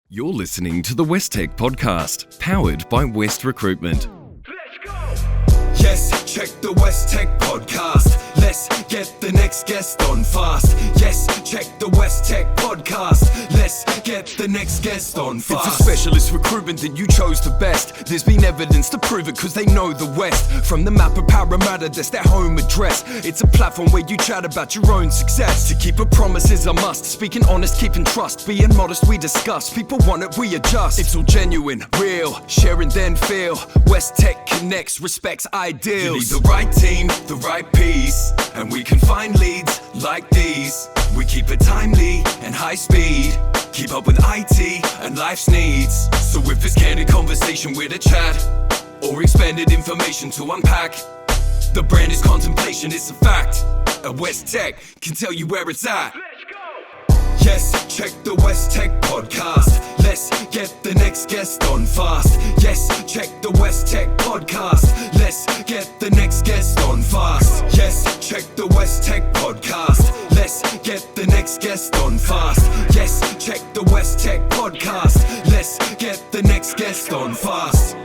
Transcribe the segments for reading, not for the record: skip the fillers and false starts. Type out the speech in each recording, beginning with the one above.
You're listening to the West Tech Podcast, powered by West Recruitment. Let's go! Yes, check the West Tech Podcast. Let's get the next guest on fast. Yes, check the West Tech Podcast. Let's get the next guest on fast. It's a specialist recruitment that you chose the best. There's been evidence to prove it, cause they know the West. From the map of Parramatta, that's their home address. It's a platform where you chat about your own success. To keep a promise is a must. Speaking honest, keeping trust. Being modest, we discuss. People want it, we adjust. It's all genuine, real, share and then feel. West Tech connects, respects ideals. You need the right team, the right piece, and we can find leads like these. We keep it timely and high speed. Keep up with IT and life's needs. So if it's candid conversation with a chat, or expanded information to unpack, the brand is contemplation, it's a fact. A West Tech can tell you where it's at. Let's go! Yes, check the West Tech Podcast. Let's get the next guest on fast. Yes, check the West Tech Podcast. Let's get the next guest on fast. Yes, check the West Tech Podcast. Let's get the next guest on fast. Yes, check the West Tech Podcast. Let's get the next guest on fast.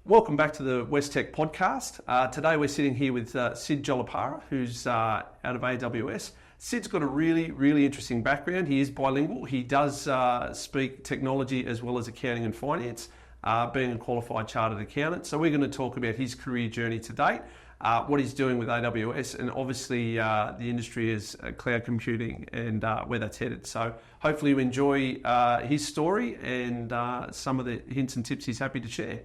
Welcome back to the West Tech Podcast. Today we're sitting here with Sid Jolapara, who's out of AWS. Sid's got a really interesting background. He is bilingual. He does speak technology as well as accounting and finance, being a qualified chartered accountant. So we're going to talk about his career journey to date, what he's doing with AWS, and obviously the industry is cloud computing and where that's headed. So hopefully you enjoy his story and some of the hints and tips he's happy to share.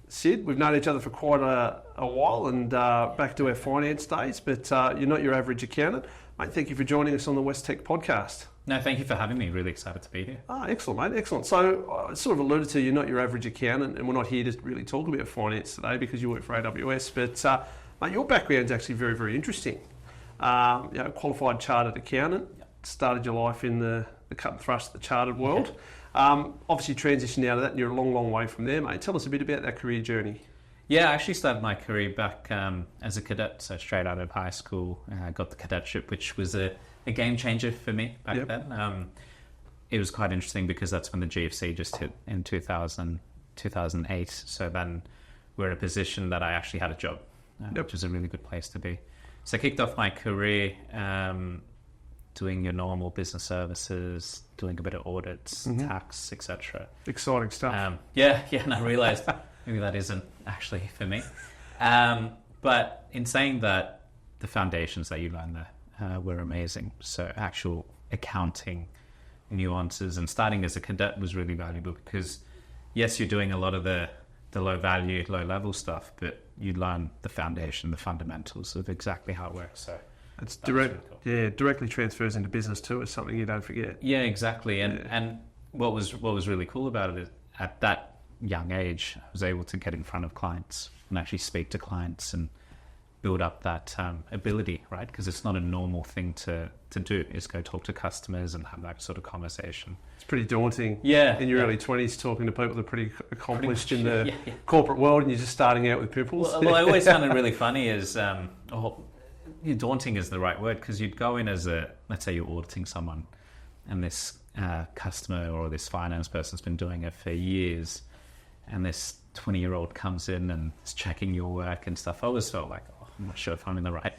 Sid, we've known each other for quite a while and back to our finance days, but you're not your average accountant. Mate, thank you for joining us on the West Tech Podcast. No, thank you for having me. Really excited to be here. Excellent, mate, excellent. So I sort of alluded to you're not your average accountant, and we're not here to really talk about finance today because you work for AWS, but mate, your background's actually very interesting. Qualified chartered accountant, started your life in the cut and thrust of the chartered world. Obviously transitioned out of that and you're a long way from there, mate. Tell us a bit about that career journey. Yeah, I actually started my career back as a cadet, so straight out of high school. I got the cadetship, which was a game changer for me back then. It was quite interesting because that's when the GFC just hit in 2008. So then we're in a position that I actually had a job, which was a really good place to be. So I kicked off my career doing your normal business services, doing a bit of audits, tax, etc. Exciting stuff. And I realised maybe that isn't actually for me. But in saying that, the foundations that you learned there were amazing. So actual accounting nuances and starting as a cadet was really valuable because, yes, you're doing a lot of the low value, low level stuff, but you learn the foundation, the fundamentals of exactly how it works. So it's direct, really cool. Directly transfers into business too. Is something you don't forget. Yeah, exactly. And what was really cool about it is at that young age, I was able to get in front of clients and actually speak to clients and build up that ability, right? Because it's not a normal thing to do. Is go talk to customers and have that sort of conversation. It's pretty daunting. Yeah, in your early 20s, talking to people that are pretty accomplished in the corporate world, and you're just starting out with pimples. Well, I always found it really funny is. Daunting is the right word because you'd go in as let's say you're auditing someone and this customer or this finance person's been doing it for years and this 20-year-old comes in and is checking your work and stuff. I always felt like, I'm not sure if I'm in the right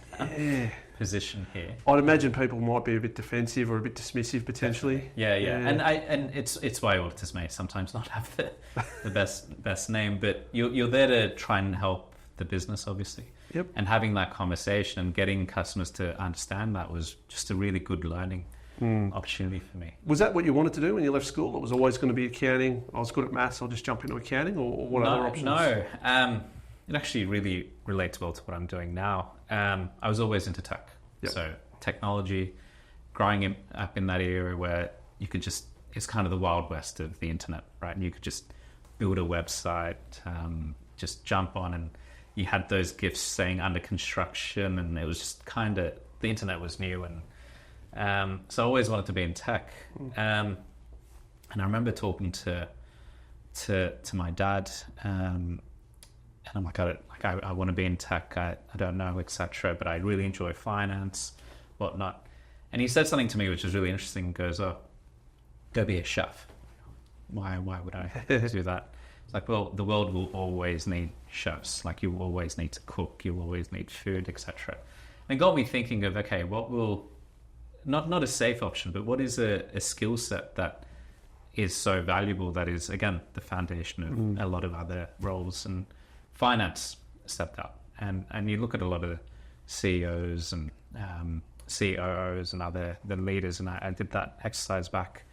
position here. I'd imagine people might be a bit defensive or a bit dismissive potentially. Yeah. And it's why auditors may sometimes not have the best name, but you're there to try and help the business, obviously. Yep. And having that conversation and getting customers to understand that was just a really good learning opportunity for me. Was that what you wanted to do when you left school? It was always going to be accounting. I was good at maths, I'll just jump into accounting, or what other options? No. It actually really relates well to what I'm doing now. I was always into tech. Yep. So technology, growing up in that era where you could just, it's kind of the wild west of the internet, right? And you could just build a website, just jump on and you had those gifts saying under construction, and it was just kind of, the internet was new, and so I always wanted to be in tech. And I remember talking to my dad, and I'm like, I want to be in tech. I don't know, etc. But I really enjoy finance, whatnot. And he said something to me which was really interesting. He goes, "Oh, go be a chef." Why would I do that? It's like, well, the world will always need chefs. Like, you will always need to cook. You will always need food, etc. And it got me thinking of, okay, what will, not a safe option, but what is a skill set that is so valuable, that is, again, the foundation of a lot of other roles. And finance stepped up. And you look at a lot of CEOs and COOs and the leaders, and I did that exercise back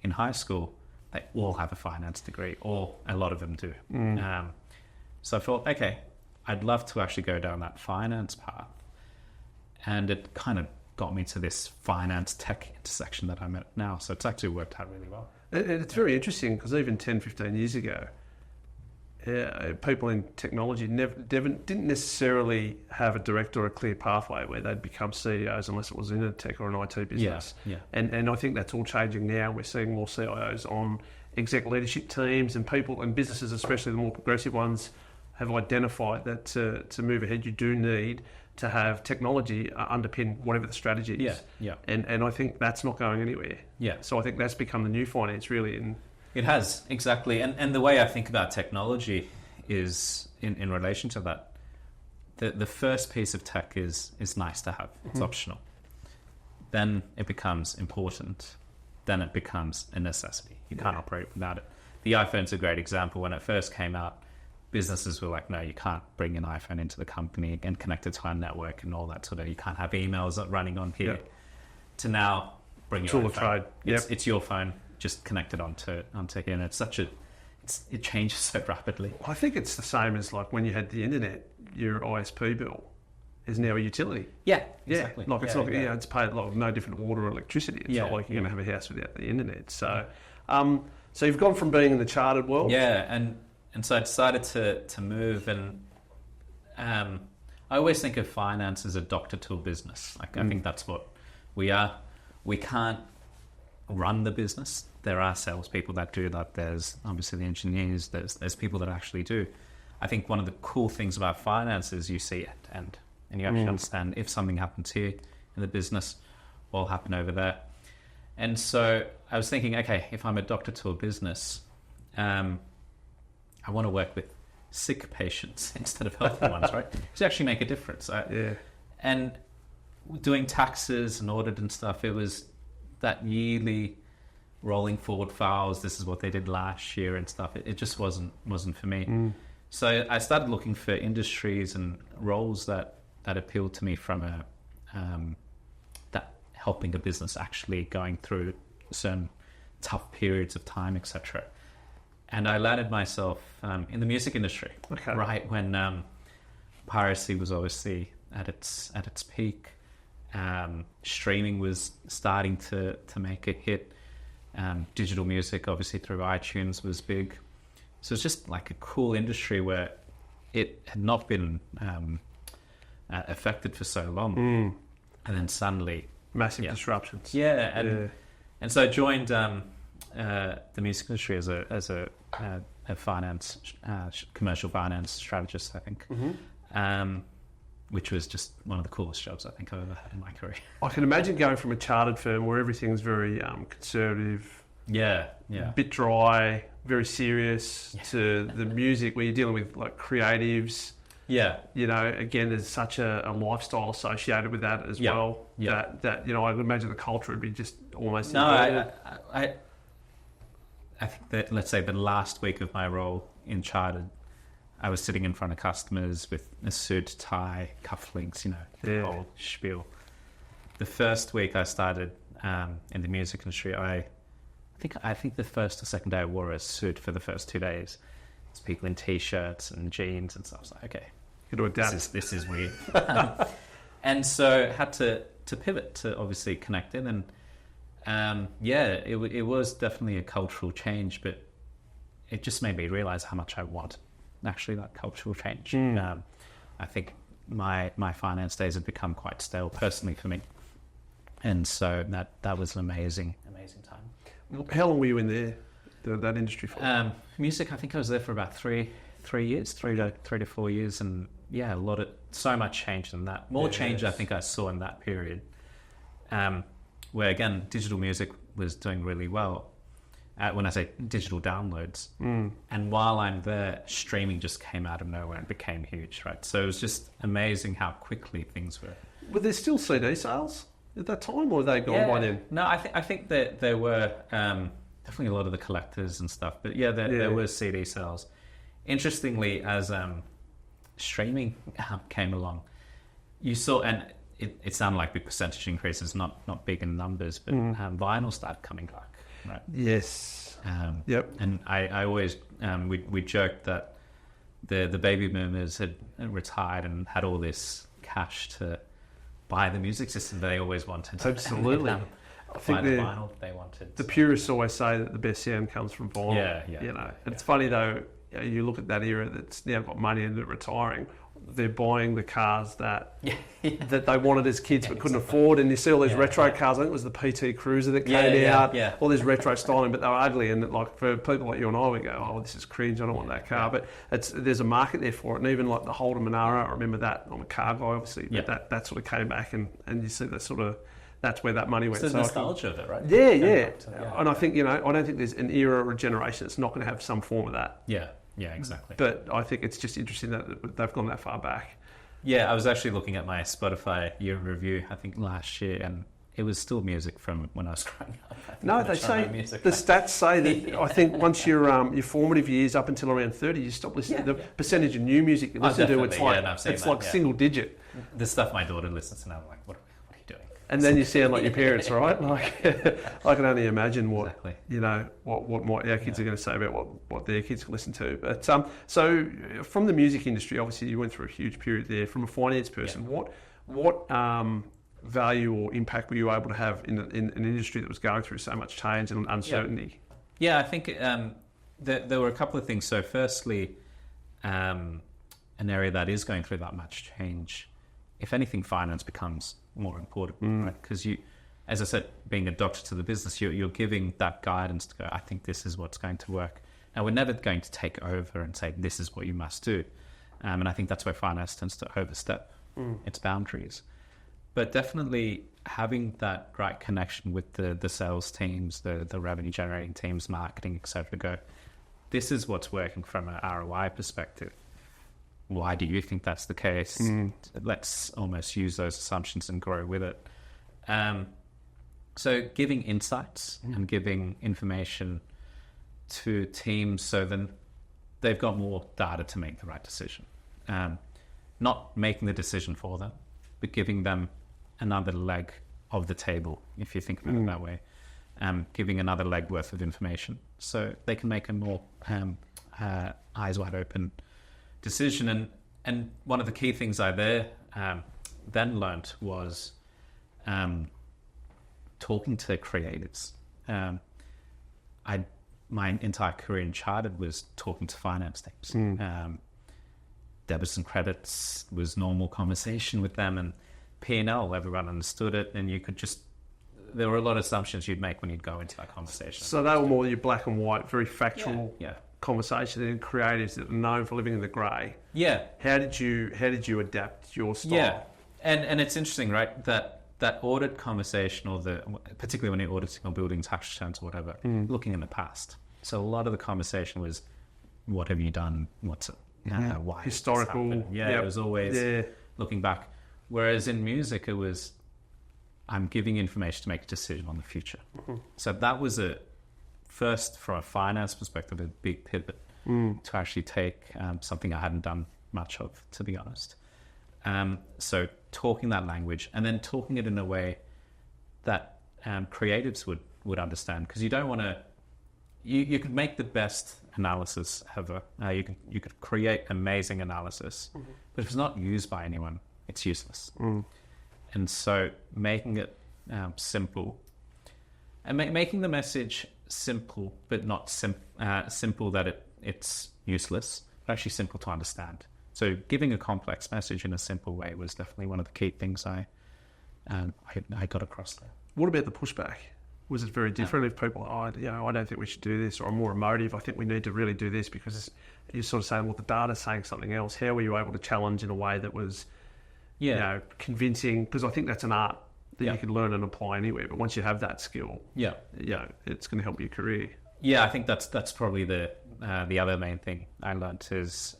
in high school. They all have a finance degree, or a lot of them do. So I thought, okay, I'd love to actually go down that finance path. And it kind of got me to this finance tech intersection that I'm at now. So it's actually worked out really well. It's very interesting, because even 10, 15 years ago, people in technology didn't necessarily have a direct or a clear pathway where they'd become CEOs unless it was in a tech or an IT business. Yeah. And I think that's all changing now. We're seeing more CIOs on exec leadership teams, and people and businesses, especially the more progressive ones, have identified that to move ahead, you do need to have technology underpin whatever the strategy is. Yeah. And I think that's not going anywhere. Yeah. So I think that's become the new finance, really. It has, exactly. And the way I think about technology is in relation to that. The first piece of tech is nice to have. It's optional. Then it becomes important. Then it becomes a necessity. You can't operate without it. The iPhone's a great example. When it first came out, businesses were like, no, you can't bring an iPhone into the company and connect it to our network and all that sort of, you can't have emails running on here. Yep. To now, bring your Tool own of trade. phone. It's your phone, just connected onto here. And it changes so rapidly. I think it's the same as like when you had the internet, your ISP bill is now a utility. Yeah, exactly. Like it's not, it's paid like no different water or electricity. It's not like you're going to have a house without the internet. So, so you've gone from being in the chartered world. Yeah, and so I decided to move, and I always think of finance as a doctor to a business. Like I think that's what we are. We can't run the business. There are salespeople that do that. There's obviously the engineers. There's people that actually do. I think one of the cool things about finance is you see it and you actually understand if something happens here in the business, what will happen over there. And so I was thinking, okay, if I'm a doctor to a business, I want to work with sick patients instead of healthy ones, right? To actually make a difference. And doing taxes and audit and stuff, it was that yearly rolling forward files. This is what they did last year and stuff. It just wasn't for me. So I started looking for industries and roles that appealed to me from that helping a business actually going through certain tough periods of time, etc. And I landed myself in the music industry, right when piracy was obviously at its peak. Streaming was starting to make a hit. Digital music, obviously through iTunes, was big. So it's just like a cool industry where it had not been affected for so long, and then suddenly massive disruptions. And so I joined the music industry as a finance commercial finance strategist, I think. Which was just one of the coolest jobs I think I've ever had in my career. I can imagine going from a chartered firm where everything's very conservative, a bit dry, very serious, to the music where you're dealing with like creatives. Again, there's such a lifestyle associated with that as well. That I would imagine the culture would be just almost. I think that, let's say, the last week of my role in chartered, I was sitting in front of customers with a suit, tie, cufflinks, the whole spiel. The first week I started in the music industry, I think the first or second day I wore a suit for the first 2 days. There's people in t-shirts and jeans and stuff. I was like, okay, this is weird. And so had to pivot to obviously connect in, and it was definitely a cultural change, but it just made me realize how much I want actually that cultural change. I think my finance days had become quite stale personally for me. And so that was an amazing time. How long were you in that industry for? Music, I think I was there for about three years, 3 to 4 years, and yeah, so much change in that. More change I think I saw in that period, where again digital music was doing really well. When I say digital downloads, and while I'm there, streaming just came out of nowhere and became huge, right? So it was just amazing how quickly things were. Were there still CD sales at that time, or were they gone by then? No, I think that there were definitely a lot of the collectors and stuff, but there were CD sales. Interestingly, as streaming came along, you saw, and it sounded like big percentage increases, not big in numbers, but vinyl started coming back. Right. Yes. Yep. And I always we joked that the baby boomers had retired and had all this cash to buy the music system they always wanted. Absolutely. I think the vinyl they wanted. The purists always say that the best sound comes from vinyl. Yeah. You know, and it's funny though. You look at that era that's now got money and they're retiring. They're buying the cars that they wanted as kids but couldn't afford, and you see all these retro cars. I think it was the PT Cruiser that came out. All this retro styling, but they were ugly. And like for people like you and I, we go, "Oh, this is cringe. I don't want that car." But there's a market there for it, and even like the Holden Monaro, I remember that. I'm a car guy, obviously. But that sort of came back, and you see that sort of. That's where that money went. It's the nostalgia of it, right? Yeah. And I think I don't think there's an era or a generation that's not going to have some form of that. Yeah, exactly. But I think it's just interesting that they've gone that far back. Yeah, I was actually looking at my Spotify year in review, I think last year, and it was still music from when I was growing up. No, they say the stats say that I think once your formative years up until around 30, you stop listening. The percentage of new music you listen to, it's like single digit. The stuff my daughter listens to now, I'm like, what are you doing? And then you sound like your parents, right? Like I can only imagine what our kids are going to say about what their kids listen to. But so from the music industry, obviously you went through a huge period there. From a finance person, what value or impact were you able to have in an industry that was going through so much change and uncertainty? Yeah, I think there were a couple of things. So firstly, an area that is going through that much change, if anything, finance becomes more important, right? Because you, as I said, being a doctor to the business, you're giving that guidance to go, I think this is what's going to work. Now, we're never going to take over and say, this is what you must do. And I think that's where finance tends to overstep its boundaries. But definitely having that right connection with the sales teams, the revenue generating teams, marketing, etc. go, this is what's working from an ROI perspective. Why do you think that's the case? Let's almost use those assumptions and grow with it. So giving insights and giving information to teams so then they've got more data to make the right decision. Not making the decision for them, but giving them another leg of the table, if you think about it that way. Giving another leg worth of information so they can make a more eyes wide open decision. And one of the key things I then learnt was talking to creatives. My entire career in Chartered was talking to finance teams. Debits and credits was normal conversation with them, and P&L, everyone understood it, and you could just, there were a lot of assumptions you'd make when you'd go into that conversation. So they were more your black and white, very factual conversation, and creatives that are known for living in the grey. Yeah. How did you adapt your style? Yeah, and it's interesting, right? That audit conversation, or particularly when you're auditing or building tax returns or whatever, looking in the past. So a lot of the conversation was, what have you done? What's it? Why? Historical. It was always looking back. Whereas in music, it was, I'm giving information to make a decision on the future. So that was first, from a finance perspective, a big pivot to actually take something I hadn't done much of, to be honest. So talking that language, and then talking it in a way that creatives would understand, because you don't want to. You could make the best analysis ever. You could create amazing analysis, but if it's not used by anyone, it's useless. And so making it simple, and making the message simple, but not simple that it's useless, but actually simple to understand. So giving a complex message in a simple way was definitely one of the key things I got across there. What about the pushback? Was it very different if people, I don't think we should do this, or I'm more emotive, I think we need to really do this, because you're sort of saying, well, the data's saying something else. How were you able to challenge in a way that was convincing? Because I think that's an art that you can learn and apply anywhere. But once you have that skill, it's going to help your career. Yeah, I think that's probably the other main thing I learned is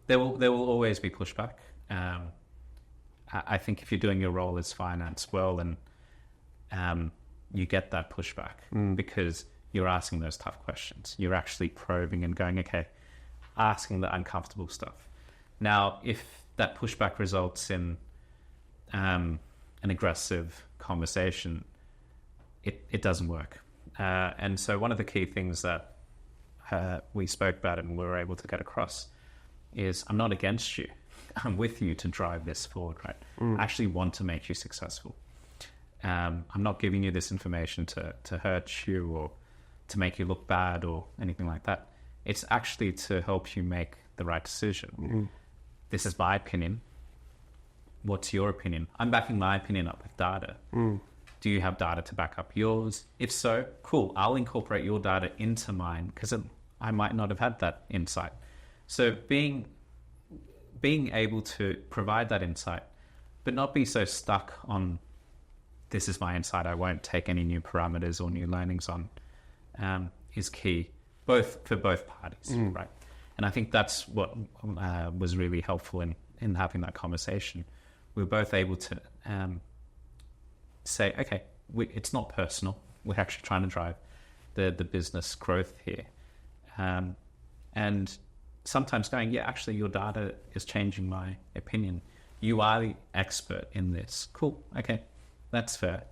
there will always be pushback. I think if you're doing your role as finance well, and you get that pushback because you're asking those tough questions. You're actually probing and going, okay, asking the uncomfortable stuff. Now, if that pushback results in an aggressive conversation, it doesn't work. And so one of the key things that we spoke about and we were able to get across is, I'm not against you. I'm with you to drive this forward, right? I actually want to make you successful. I'm not giving you this information to hurt you or to make you look bad or anything like that. It's actually to help you make the right decision. This is my opinion. What's your opinion? I'm backing my opinion up with data. Do you have data to back up yours? If so, cool. I'll incorporate your data into mine because I might not have had that insight. So being able to provide that insight, but not be so stuck on, this is my insight, I won't take any new parameters or new learnings on, is key, for both parties, right? And I think that's what was really helpful in having that conversation. We were both able to say, okay, it's not personal. We're actually trying to drive the business growth here. And sometimes going, actually your data is changing my opinion. You are the expert in this. Cool, okay, that's fair.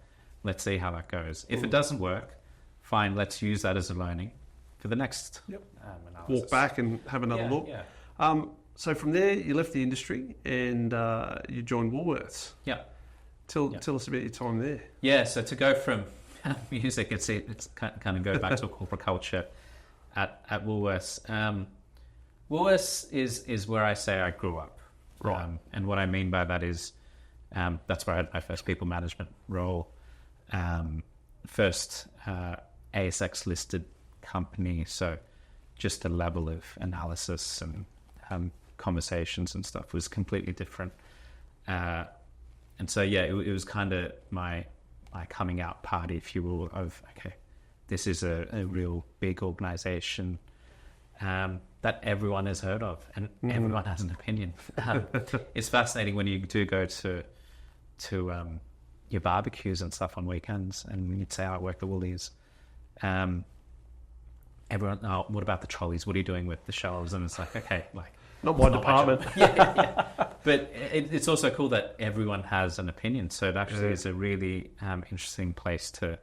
Let's see how that goes. If it doesn't work, fine, let's use that as a learning for the next analysis. Walk back and have another look. Yeah. So from there, you left the industry and you joined Woolworths. Yeah. Tell us about your time there. Yeah, so to go from music, it's kind of go back to a corporate culture at Woolworths. Woolworths is where I say I grew up. Right. And what I mean by that is that's where I had my first people management role. First ASX listed company, so just the level of analysis and conversations and stuff was completely different. And so, it was kind of my coming out party, if you will, of, okay, this is a real big organization that everyone has heard of and everyone has an opinion. It's fascinating when you do go to your barbecues and stuff on weekends and you'd say, I work at Woolies. Everyone, what about the trolleys? What are you doing with the shelves? And it's like, okay, not my department. Yeah. But it's also cool that everyone has an opinion. So it actually is a really interesting place to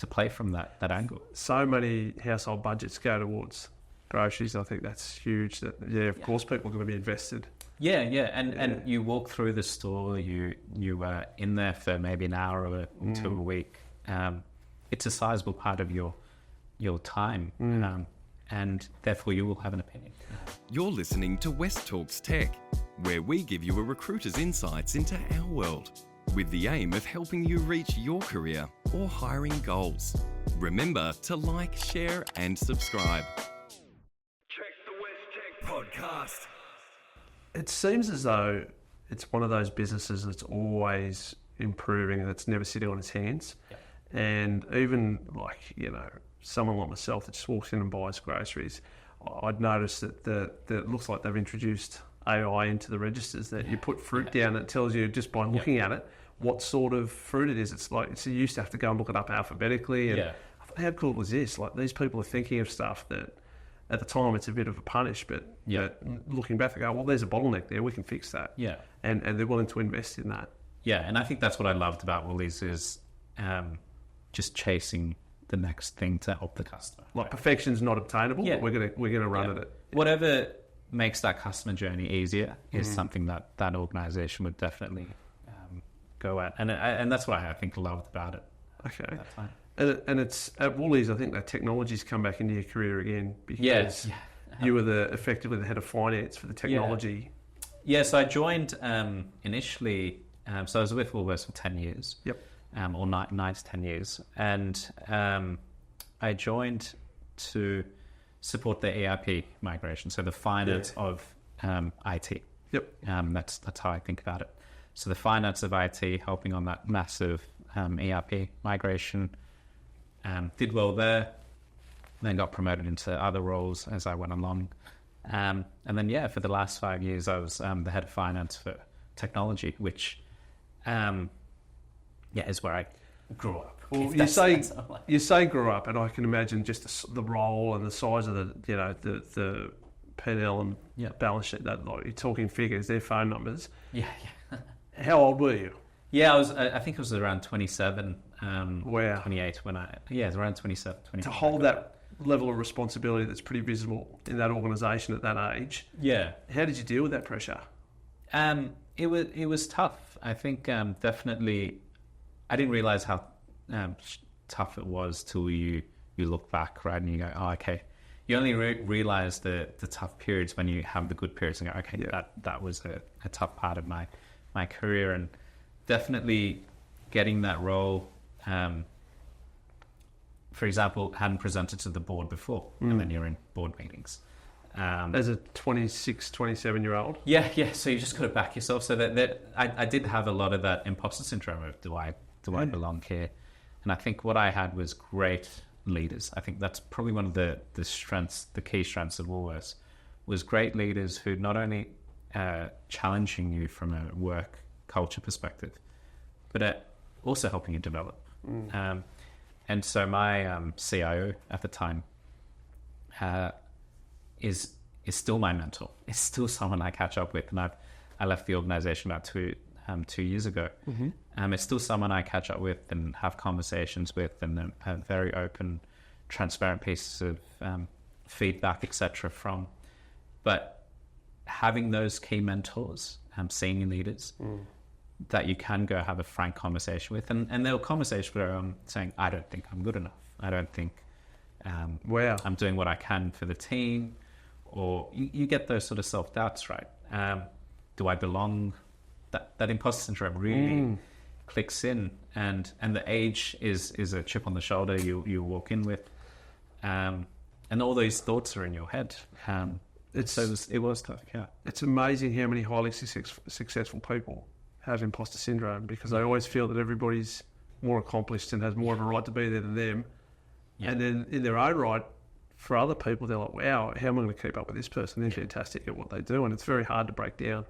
play from that angle. So many household budgets go towards groceries. I think that's huge. Of course people are going to be invested. And you walk through the store, you are in there for maybe an hour or two a week. It's a sizable part of your time. And therefore you will have an opinion. You're listening to West Talks Tech, where we give you a recruiter's insights into our world, with the aim of helping you reach your career or hiring goals. Remember to like, share, and subscribe. Check the West Tech podcast. It seems as though it's one of those businesses that's always improving and it's never sitting on its hands. And even someone like myself that just walks in and buys groceries, I'd noticed that it looks like they've introduced AI into the registers, that you put fruit down, it tells you just by looking at it what sort of fruit it is. It's like, so you used to have to go and look it up alphabetically. And I thought, how cool was this? Like, these people are thinking of stuff that at the time it's a bit of a punish, but looking back, they go, well, there's a bottleneck there, we can fix that. And they're willing to invest in that. And I think that's what I loved about Woolies is just chasing the next thing to help the customer. Like, perfection's not obtainable, but we're gonna run at it. Whatever makes that customer journey easier is something that organization would definitely go at, and that's what I think loved about it. Okay. And it's at Woolies, I think that technology's come back into your career again, because you were effectively the head of finance for the technology. Yeah, so I joined initially, so I was with Woolworths for 10 years. Yep. Or 9 to 10 years. And I joined to support the ERP migration, so the finance of IT. Yep. That's how I think about it. So the finance of IT, helping on that massive ERP migration, did well there, then got promoted into other roles as I went along. And then, for the last 5 years, I was the head of finance for technology, which, is where I grew up. Well, you say grew up, and I can imagine just the role and the size of the P&L and balance sheet. That you're talking figures, their phone numbers. Yeah. How old were you? Yeah, I think it was around 27. Wow. 28 when it was around 27. 28. To hold that level of responsibility that's pretty visible in that organisation at that age. Yeah. How did you deal with that pressure? It was tough. I think definitely I didn't realise how tough it was till you look back, right, and you go, oh, okay. You only realise the tough periods when you have the good periods and go, okay, that was a tough part of my career. And definitely getting that role, for example, hadn't presented to the board before, and then you're in board meetings. As a 26, 27-year-old? Yeah, so you just got to back yourself. So that I did have a lot of that imposter syndrome of do I belong here? And I think what I had was great leaders. I think that's probably one of the key strengths of Woolworths, was great leaders who not only challenging you from a work culture perspective, but also helping you develop. And so my CIO at the time is still my mentor. It's still someone I catch up with, and I left the organisation about 2 years ago. It's still someone I catch up with and have conversations with, and have very open, transparent pieces of feedback, etc. from. But having those key mentors, senior leaders, that you can go have a frank conversation with, and they'll conversation where I'm saying, I don't think I'm good enough. I don't think I'm doing what I can for the team, or you get those sort of self-doubts, right? Do I belong? That imposter syndrome really clicks in, and the age is a chip on the shoulder you walk in with, and all those thoughts are in your head. It was tough. Yeah, it's amazing how many highly successful people have imposter syndrome, because they always feel that everybody's more accomplished and has more of a right to be there than them. Yeah. And then in their own right, for other people, they're like, wow, how am I going to keep up with this person? They're fantastic at what they do. And it's very hard to break down.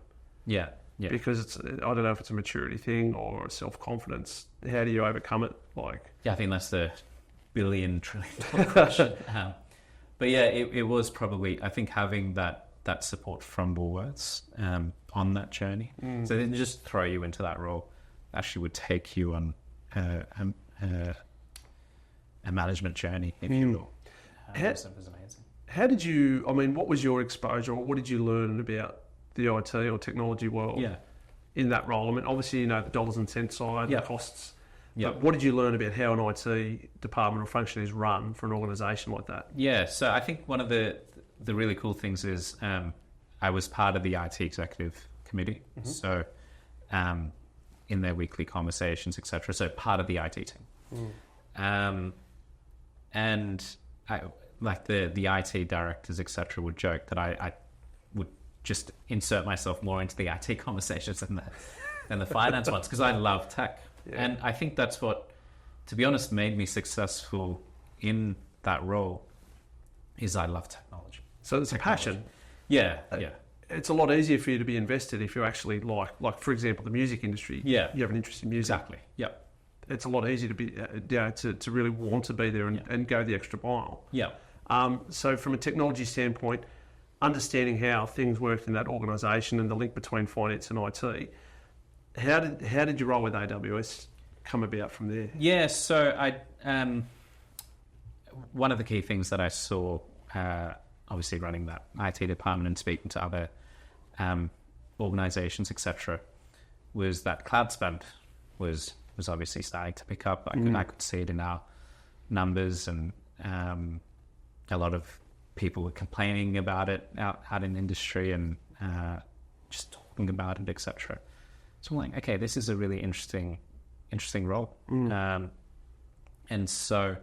Yeah. Because I don't know if it's a maturity thing or a self-confidence. How do you overcome it? I think that's the $1 trillion question. But it was probably, I think, having that support from Woolworths on that journey. So they didn't just throw you into that role, actually would take you on a management journey, if you will. It was amazing. How did you, what was your exposure, or what did you learn about the IT or technology world in that role? Obviously, the dollars and cents side, the costs. But what did you learn about how an IT department or function is run for an organisation like that? Yeah, so I think one of the really cool things is I was part of the IT executive committee. So in their weekly conversations, etc. So part of the IT team. And I, like the IT directors, etc., would joke that I would just insert myself more into the IT conversations than the finance ones, because I love tech. Yeah. And I think that's what, to be honest, made me successful in that role, is I love technology. So it's a passion. Yeah. It's a lot easier for you to be invested if you actually like, for example, the music industry. Yeah. You have an interest in music. Exactly. Yep. It's a lot easier to be, to really want to be there and go the extra mile. Yeah. So from a technology standpoint, understanding how things worked in that organisation and the link between finance and IT, how did your role with AWS come about from there? Yeah, so I one of the key things that I saw, obviously running that IT department and speaking to other organisations, etc., was that cloud spend was obviously starting to pick up. I could see it in our numbers, and a lot of people were complaining about it out in industry and just talking about it, etc. So I'm like, okay, this is a really interesting role. And so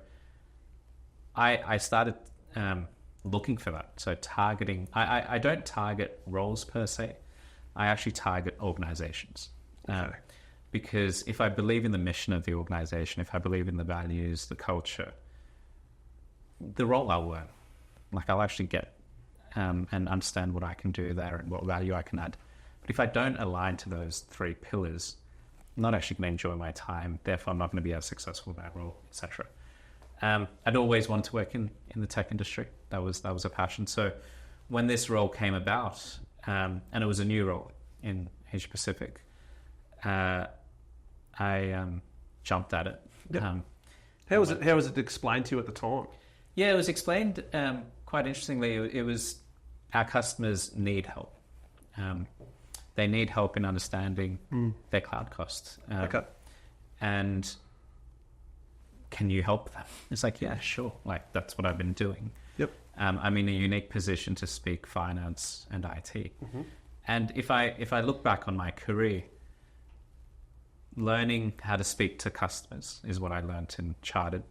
I started looking for that. So targeting, I don't target roles per se. I actually target organizations. Because if I believe in the mission of the organization, if I believe in the values, the culture, the role I'll learn. Like I'll actually get and understand what I can do there and what value I can add. But if I don't align to those 3 pillars, I'm not actually going to enjoy my time. Therefore, I'm not going to be as successful in that role, etc. I'd always wanted to work in the tech industry. That was a passion. So when this role came about, and it was a new role in Asia Pacific, I jumped at it. Yep. How was it explained to you at the time? Yeah, it was explained quite interestingly. It was our customers need help. They need help in understanding their cloud costs. And can you help them? It's like, yeah, sure. Like that's what I've been doing. Yep. I'm in a unique position to speak finance and IT. And if I look back on my career, learning how to speak to customers is what I learned in Chartered,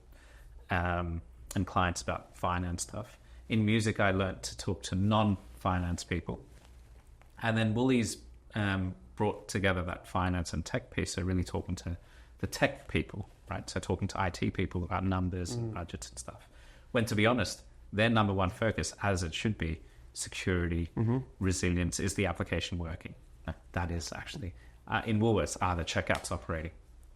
and clients about finance stuff. In music, I learned to talk to non-finance people. And then Woolies brought together that finance and tech piece, so really talking to the tech people, right? So talking to IT people about numbers and budgets and stuff. When, to be honest, their number one focus, as it should be, security, resilience, is the application working? That is actually, in Woolworths, are the checkouts operating?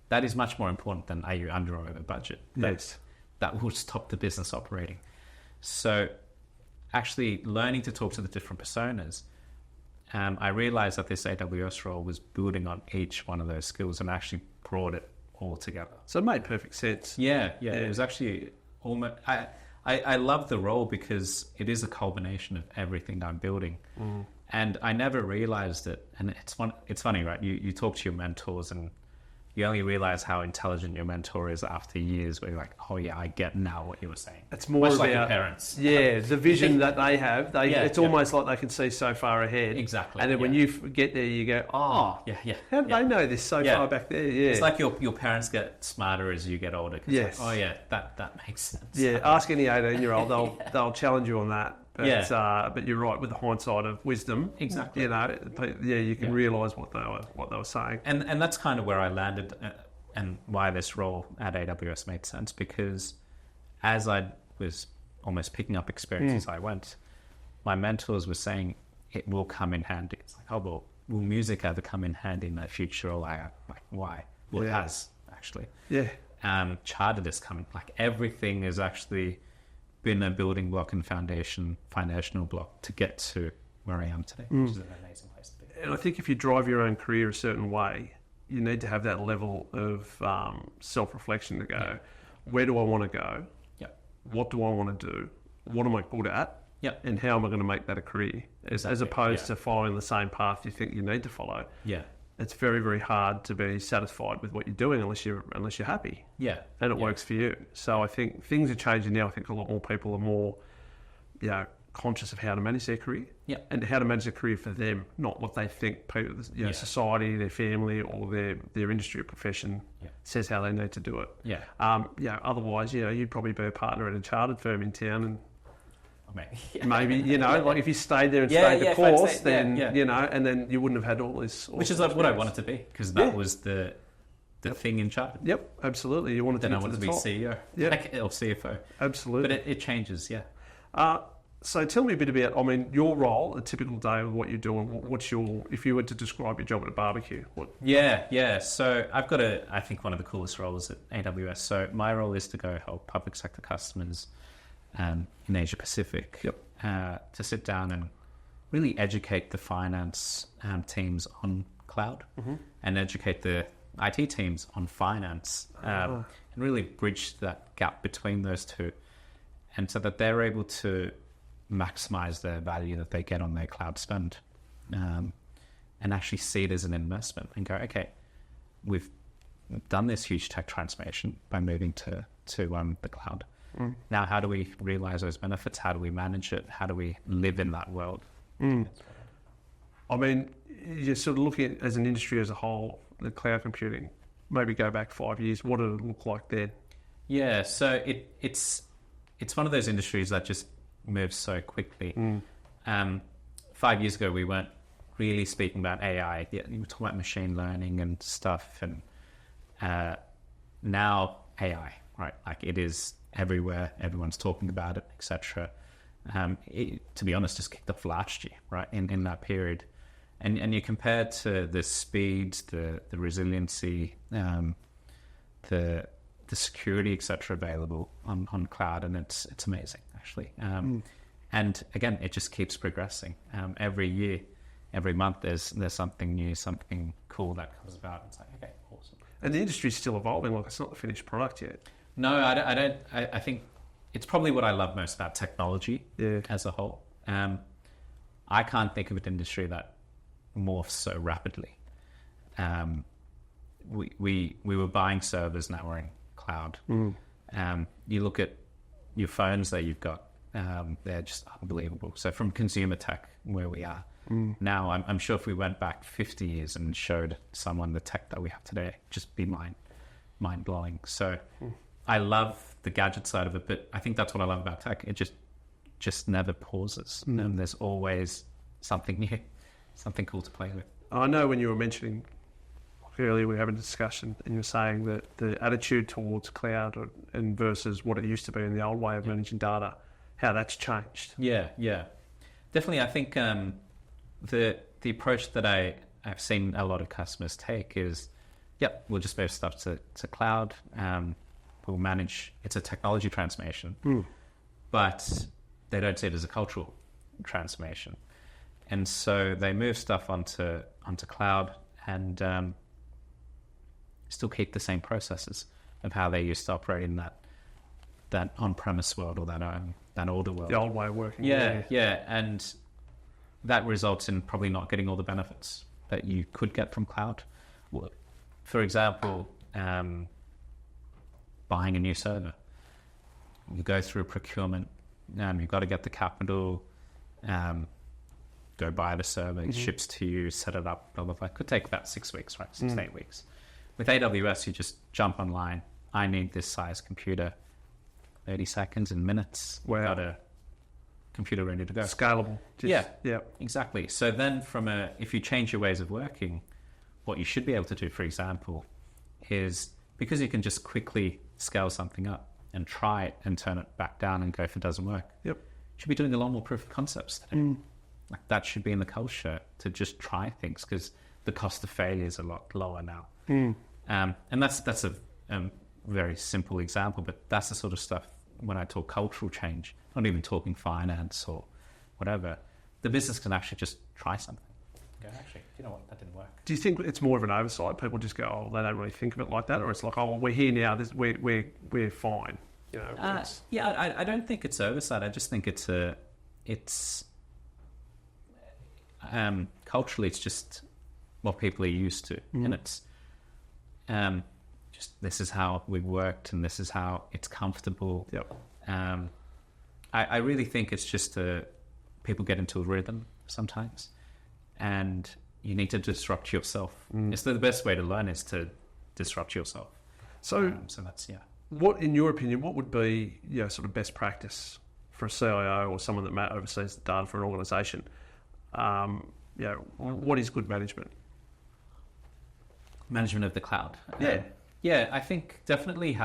That is much more important than are you under or over budget? Yes. That will stop the business operating. So actually learning to talk to the different personas, I realized that this AWS role was building on each one of those skills and actually brought it all together. So it made perfect sense. Yeah. It was actually almost... I love the role because it is a culmination of everything I'm building. And I never realized it. And it's funny, right? You talk to your mentors and you only realize how intelligent your mentor is after years where you're like, oh yeah, I get now what you were saying. It's more much about like your parents. Yeah, the vision that they have. It's almost like they can see so far ahead. Exactly. And then when you get there, you go, oh, how did they know this so far back there? Yeah. It's like your parents get smarter as you get older. Yes. Like, oh yeah, that makes sense. Yeah, ask any 18-year-old, they'll challenge you on that. But, but you're right, with the hindsight of wisdom, exactly. You know, you can realise what they were saying. And that's kind of where I landed, and why this role at AWS made sense, because as I was almost picking up experience as I went, my mentors were saying it will come in handy. It's like, oh, well, will music ever come in handy in the future? Or like why? Well, it has, actually. Yeah. Chartered is coming. Like everything has actually been a building block and foundational block to get to where I am today, which is an amazing place to be. And I think if you drive your own career a certain way, you need to have that level of self-reflection to go, where do I want to go? What do I want to do? What am I good at? And how am I going to make that a career? As opposed to following the same path you think you need to follow. It's very, very hard to be satisfied with what you're doing unless you're happy. And it works for you. So I think things are changing now. I think a lot more people are more, conscious of how to manage their career and how to manage their career for them, not what they think people, society, their family, or their industry or profession says how they need to do it. Otherwise, you'd probably be a partner at a chartered firm in town, and maybe like if you stayed there and stayed the course, then and then you wouldn't have had all this. Which is like what I wanted to be, because that was the thing in chartered. Yep, absolutely. You wanted to. Then I wanted to be CEO, or CFO. Absolutely, but it changes. So tell me a bit about, your role, a typical day of what you're doing. What's if you were to describe your job at a barbecue? So I've got I think one of the coolest roles at AWS. So my role is to go help public sector customers in Asia Pacific to sit down and really educate the finance teams on cloud and educate the IT teams on finance and really bridge that gap between those two, and so that they're able to maximize the value that they get on their cloud spend, and actually see it as an investment and go, okay, we've done this huge tech transformation by moving to the cloud. Now, how do we realize those benefits? How do we manage it? How do we live in that world? I mean, you're sort of looking at, as an industry as a whole, the cloud computing, maybe go back 5 years, what did it look like then? Yeah, so it's one of those industries that just moves so quickly. 5 years ago, we weren't really speaking about AI. Yeah, we were talking about machine learning and stuff, and now AI, right? Like, it is everywhere. Everyone's talking about it, etc. To be honest, just kicked off last year, right? In that period, and you compare to the speed, the resiliency, the security, etc. available on cloud, and it's amazing actually. And again, it just keeps progressing. Every year, every month, there's something new, something cool that comes about. It's like, okay, awesome. And the industry's still evolving. Like, it's not the finished product yet. No, I don't. I think it's probably what I love most about technology as a whole. I can't think of an industry that morphs so rapidly. We were buying servers, now we're in cloud. You look at your phones that you've got, they're just unbelievable. So from consumer tech, where we are now, I'm sure if we went back 50 years and showed someone the tech that we have today, just be mind blowing. So I love the gadget side of it, but I think that's what I love about tech. It just never pauses, and there's always something new, something cool to play with. I know when you were mentioning earlier, we were having a discussion, and you were saying that the attitude towards cloud and versus what it used to be in the old way of managing data, how that's changed. Yeah, definitely. I think the approach that I've seen a lot of customers take is, we'll just move stuff to cloud. We'll manage. It's a technology transformation, but they don't see it as a cultural transformation, and so they move stuff onto cloud and still keep the same processes of how they used to operate in that on-premise world or that older world. The old way of working. Yeah, and that results in probably not getting all the benefits that you could get from cloud. For example, buying a new server. You go through procurement, you've got to get the capital, go buy the server, it ships to you, set it up, blah, blah, blah. It could take about 6 weeks, right? 6 to 8 weeks. With AWS, you just jump online. I need this size computer. 30 seconds and minutes. Wow. Got a computer ready to go. Scalable. Yeah, exactly. So then if you change your ways of working, what you should be able to do, for example, is because you can just quickly scale something up and try it and turn it back down and go if it doesn't work. Yep. You should be doing a lot more proof of concepts today. Like, that should be in the culture, to just try things, because the cost of failure is a lot lower now. And that's a very simple example, but that's the sort of stuff when I talk cultural change, not even talking finance or whatever, the business can actually just try something. Go, actually, you know what, that didn't work. Do you think it's more of an oversight? People just go, oh, they don't really think of it like that, or it's like, oh, well, we're here now, we're fine. You know, I don't think it's oversight. I just think it's culturally, it's just what people are used to, and it's just, this is how we've worked, and this is how it's comfortable. I really think it's just people get into a rhythm sometimes, and you need to disrupt yourself. It's the best way to learn is to disrupt yourself. So that's What, in your opinion, what would be sort of best practice for a CIO or someone that oversees the data for an organisation? What is good management? Management of the cloud. I think definitely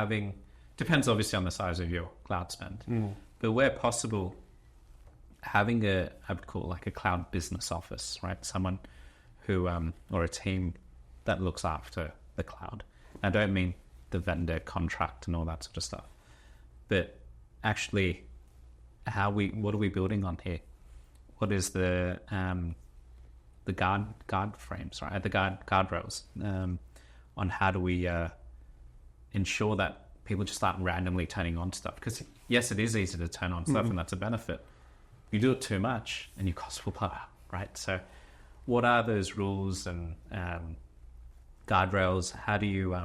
depends obviously on the size of your cloud spend, but where possible, having I would call it like a cloud business office, right? Someone who, or a team that looks after the cloud. I don't mean the vendor contract and all that sort of stuff, but actually what are we building on here? What is the guard frames, right? The guardrails on how do we ensure that people just aren't randomly turning on stuff? Because yes, it is easy to turn on stuff, and that's a benefit. You do it too much, and your costs will blow up, right? So, what are those rules and guardrails? How do you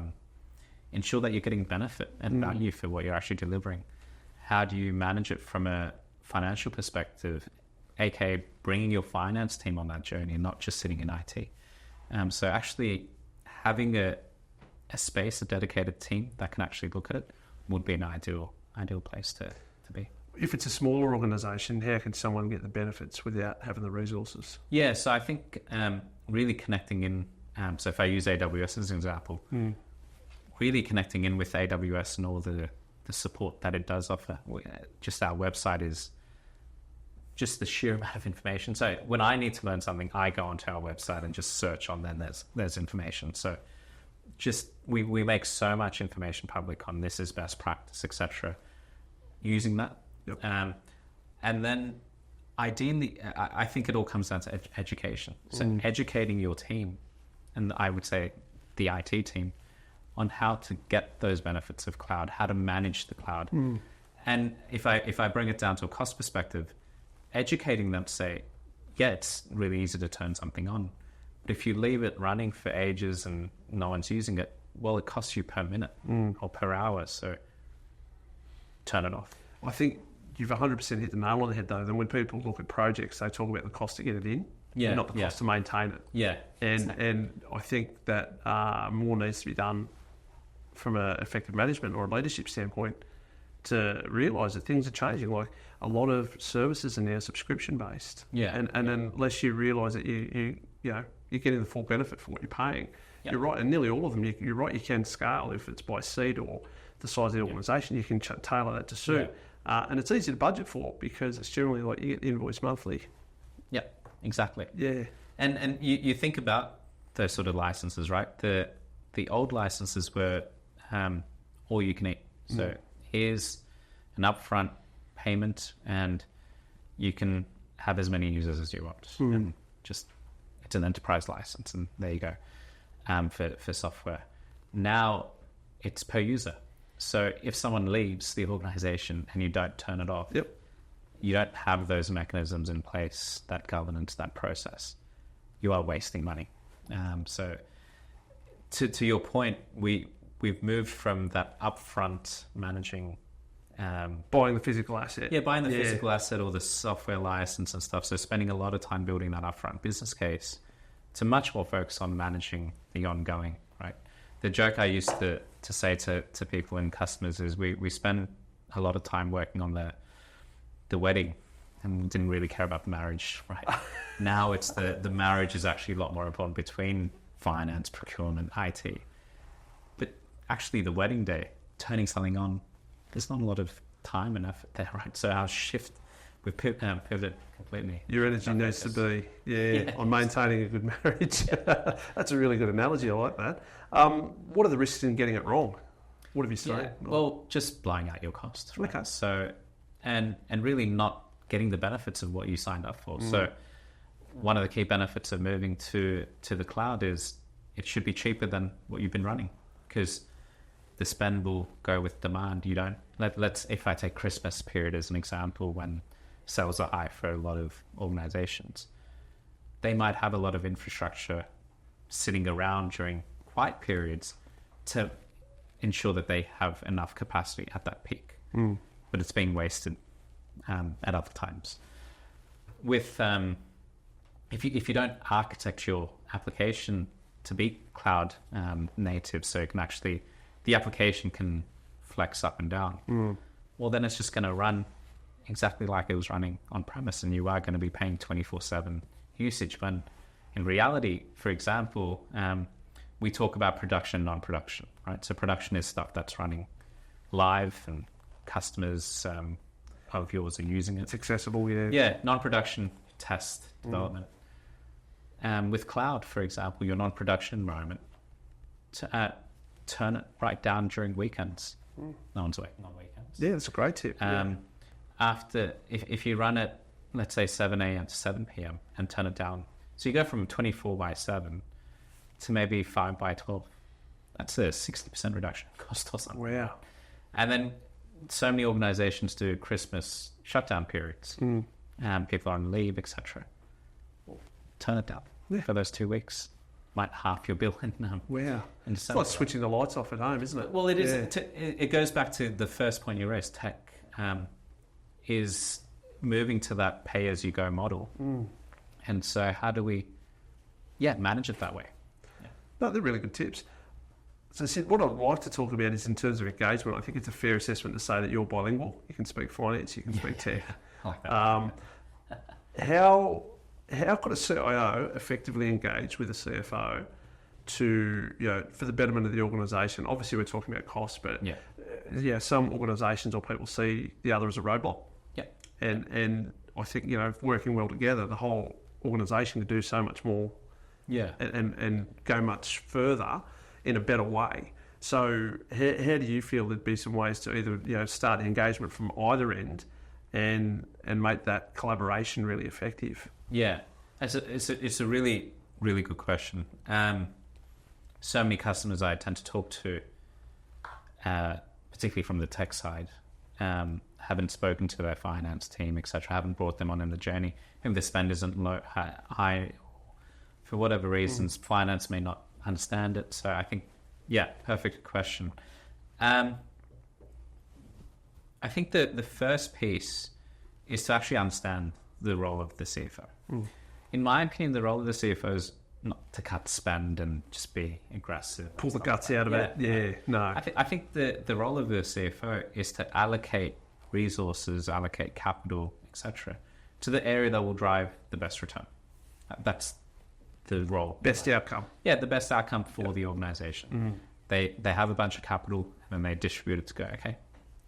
ensure that you're getting benefit and value for what you're actually delivering? how do you manage it from a financial perspective, aka bringing your finance team on that journey and not just sitting in IT. So actually having a space, a dedicated team that can actually look at it would be an ideal place to be. If it's a smaller organisation, how can someone get the benefits without having the resources? Yeah, so I think really connecting in, so if I use AWS as an example, really connecting in with AWS and all the support that it does offer. Just our website is just the sheer amount of information. So when I need to learn something, I go onto our website and just search on, then there's information. So just we make so much information public on this is best practice, etc. Using that. Yep. And then ideally, I think it all comes down to education. So educating your team, and I would say the IT team, on how to get those benefits of cloud, how to manage the cloud. And if I bring it down to a cost perspective, educating them to say, yeah, it's really easy to turn something on. But if you leave it running for ages and no one's using it, well, it costs you per minute or per hour. So turn it off. I think you've 100% hit the nail on the head, though. Then when people look at projects, they talk about the cost to get it in, not the cost to maintain it. Yeah. And I think that more needs to be done from an effective management or a leadership standpoint to realise that things are changing. Like a lot of services are now subscription based. And unless you realise that you're getting the full benefit for what you're paying, you're right. And nearly all of them, you're right. You can scale if it's by seat or the size of the organisation. You can tailor that to suit, and it's easy to budget for because it's generally like you get the invoice monthly. Yeah, exactly. Yeah, and you think about those sort of licenses, right? The old licenses were all you can eat. So here's an upfront payment, and you can have as many users as you want. And just it's an enterprise license, and there you go. For software, now it's per user. So if someone leaves the organization and you don't turn it off, you don't have those mechanisms in place, that governance, that process, you are wasting money. So to your point, we've moved from that upfront managing, buying the physical asset. Yeah, buying the physical asset or the software license and stuff. So spending a lot of time building that upfront business case to much more focus on managing the ongoing, right? The joke I used to say to people and customers is we spend a lot of time working on the wedding and didn't really care about the marriage, right? Now it's the marriage is actually a lot more important between finance, procurement, IT. But actually the wedding day, turning something on, there's not a lot of time and effort there, right? So our shift, we've pivoted completely. Your energy needs to be on maintaining a good marriage. That's a really good analogy. I like that. What are the risks in getting it wrong? What have you seen? Yeah. Well, just blowing out your costs. Right? Okay. So, and really not getting the benefits of what you signed up for. So one of the key benefits of moving to the cloud is it should be cheaper than what you've been running, because the spend will go with demand. You don't let's if I take Christmas period as an example, when sales are high for a lot of organizations, they might have a lot of infrastructure sitting around during quiet periods to ensure that they have enough capacity at that peak, but it's being wasted at other times. With if you don't architect your application to be cloud native, so it can actually, the application can flex up and down, well, then it's just going to run exactly like it was running on premise, and you are going to be paying 24/7 usage. When in reality, for example, we talk about production, non-production, right? So production is stuff that's running live and customers of yours are using it. It's accessible, Yeah, non-production, test, development. With cloud, for example, your non-production environment, turn it right down during weekends. No one's working on weekends. Yeah, that's a great tip. After, if you run it, let's say 7 a.m. to 7 p.m. and turn it down, so you go from 24/7 to maybe 5/12. That's a 60% reduction in cost or something. Wow. And then so many organizations do Christmas shutdown periods. People are on leave, etc. Turn it down for those 2 weeks. Might half your bill in Wow. It's like switching the lights off at home, isn't it? Well, it is. It goes back to the first point you raised, tech. is moving to that pay-as-you-go model. And so how do we, manage it that way? No, they're really good tips. So, Sid, what I'd like to talk about is in terms of engagement. I think it's a fair assessment to say that you're bilingual. You can speak finance, you can speak tech. I like that. How could a CIO effectively engage with a CFO to, for the betterment of the organisation? Obviously, we're talking about costs, but some organisations or people see the other as a roadblock. Yeah. And I think, working well together, the whole organisation could do so much more. Yeah. And go much further in a better way. So how do you feel there'd be some ways to either start the engagement from either end and make that collaboration really effective? Yeah, it's a really, really good question. So many customers I tend to talk to, particularly from the tech side, haven't spoken to their finance team, etc., haven't brought them on in the journey. If the spend isn't high, for whatever reasons, finance may not understand it. So I think, perfect question. I think that the first piece is to actually understand the role of the CFO. In my opinion, the role of the CFO is not to cut spend and just be aggressive. Pull the guts out of it. Yeah, no. I think the role of the CFO is to allocate resources, allocate capital, etc., to the area that will drive the best return. That's the role. Best outcome. Yeah, the best outcome for the organization. They have a bunch of capital and they distribute it to go, okay,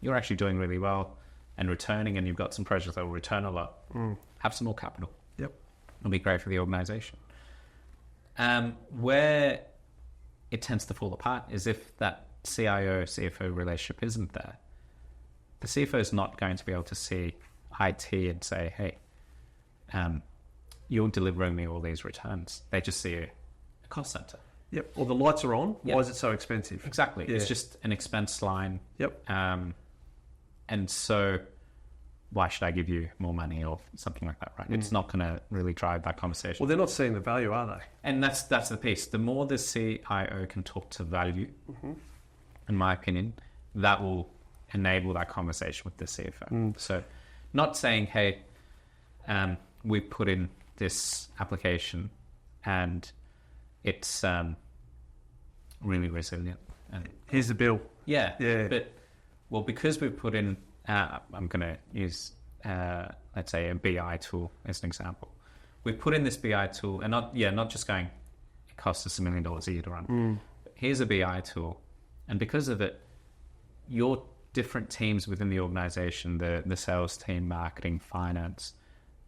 you're actually doing really well and returning, and you've got some projects that will return a lot. Have some more capital. Yep. It'll be great for the organization. Where it tends to fall apart is if that CIO-CFO relationship isn't there. The CFO is not going to be able to see IT and say, hey, you're delivering me all these returns. They just see a cost center. Yep. Or the lights are on. Yep. Why is it so expensive? Exactly. Yeah. It's just an expense line. Yep. And so why should I give you more money or something like that, right? It's not going to really drive that conversation. Well, they're not seeing the value, are they? And that's the piece. The more the CIO can talk to value, in my opinion, that will enable that conversation with the CFO. So not saying, hey, we put in this application and it's really resilient. And here's the bill. Yeah. But because we've put in, I'm going to use, let's say, a BI tool as an example. We've put in this BI tool, and not just going, it costs us $1 million a year to run. But here's a BI tool, and because of it, your different teams within the organization, the sales team, marketing, finance,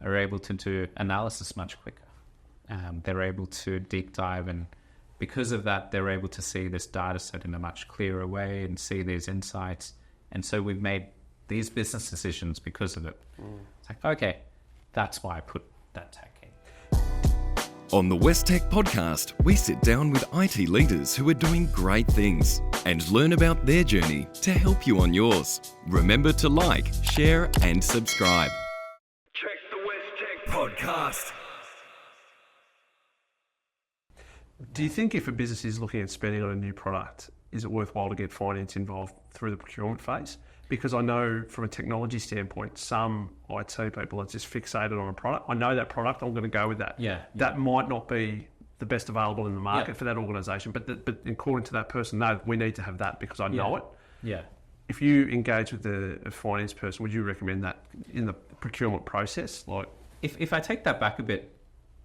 are able to do analysis much quicker. They're able to deep dive, and because of that, they're able to see this data set in a much clearer way and see these insights. And so we've made these business decisions because of it. It's like, okay, that's why I put that tech in. On the West Tech podcast, we sit down with IT leaders who are doing great things and learn about their journey to help you on yours. Remember to like, share, and subscribe. Check the West Tech podcast. Do you think if a business is looking at spending on a new product, is it worthwhile to get finance involved through the procurement phase? Because I know from a technology standpoint, some IT people are just fixated on a product. I know that product, I'm going to go with that. Yeah. That might not be the best available in the market for that organisation, but according to that person, no, we need to have that because I know it. Yeah. If you engage with a finance person, would you recommend that in the procurement process? Like, if I take that back a bit